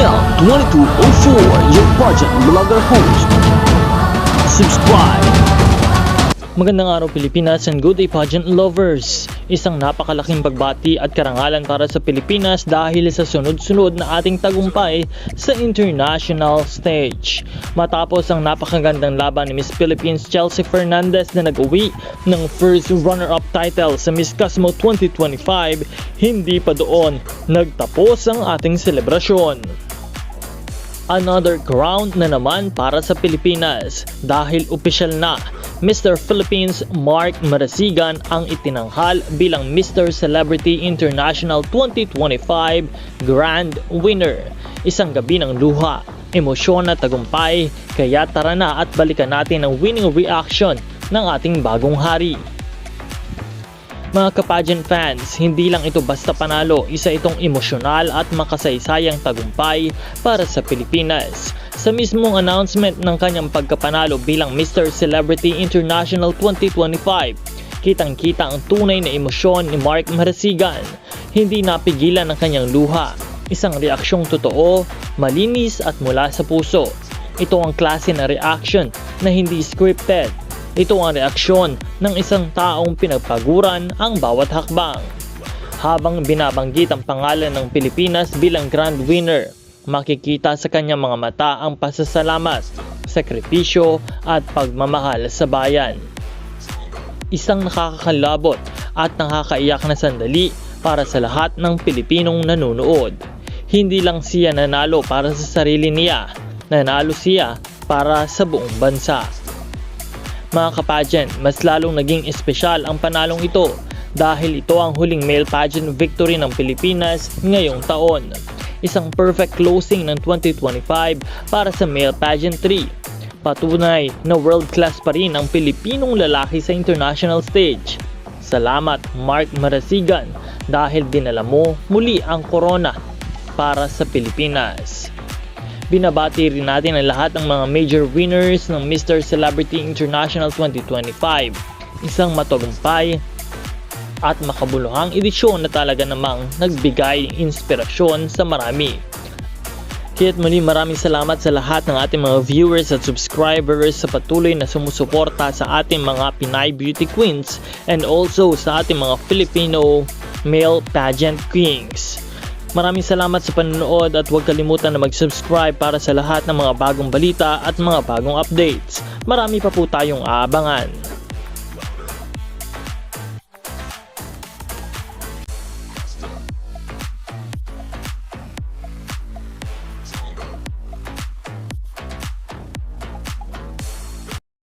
Mel 2204, your pageant vlogger host. Subscribe! Magandang araw Pilipinas and good day pageant lovers! Isang napakalaking pagbati at karangalan para sa Pilipinas dahil sa sunod-sunod na ating tagumpay sa international stage. Matapos ang napakagandang laban ni Miss Philippines Chelsea Fernandez na nag-uwi ng first runner-up title sa Miss Cosmo 2025, hindi pa doon nagtapos ang ating selebrasyon. Another crown na naman para sa Pilipinas dahil opisyal na Mr. Philippines Mark Marasigan ang itinanghal bilang Mr. Celebrity International 2025 Grand Winner. Isang gabi ng luha, emosyon at tagumpay, kaya tara na at balikan natin ang winning reaction ng ating bagong hari. Mga ka-pageant fans, hindi lang ito basta panalo, isa itong emosyonal at makasaysayang tagumpay para sa Pilipinas. Sa mismong announcement ng kanyang pagkapanalo bilang Mr. Celebrity International 2025, kitang-kita ang tunay na emosyon ni Mark Marasigan. Hindi napigilan ang kanyang luha, isang reaksyong totoo, malinis at mula sa puso. Ito ang klase na reaction na hindi scripted. Ito ang reaksyon ng isang taong pinagpaguran ang bawat hakbang. Habang binabanggit ang pangalan ng Pilipinas bilang Grand Winner, makikita sa kanyang mga mata ang pasasalamat, sakripisyo at pagmamahal sa bayan. Isang nakakakalabot at nakakaiyak na sandali para sa lahat ng Pilipinong nanonood. Hindi lang siya nanalo para sa sarili niya, nanalo siya para sa buong bansa. Mga ka-pageant, mas lalong naging espesyal ang panalong ito dahil ito ang huling male pageant victory ng Pilipinas ngayong taon. Isang perfect closing ng 2025 para sa male pageantry. Patunay na world class pa rin ang Pilipinong lalaki sa international stage. Salamat Mark Marasigan dahil dinala mo muli ang corona para sa Pilipinas. Binabati rin natin ang lahat ng mga major winners ng Mr. Celebrity International 2025. Isang matagumpay at makabuluhang edisyon na talaga namang nagbigay inspirasyon sa marami. Kaya't muli maraming salamat sa lahat ng ating mga viewers at subscribers sa patuloy na sumusuporta sa ating mga Pinay Beauty Queens and also sa ating mga Filipino male pageant kings. Maraming salamat sa panonood at huwag kalimutan na mag-subscribe para sa lahat ng mga bagong balita at mga bagong updates. Marami pa po tayong aabangan.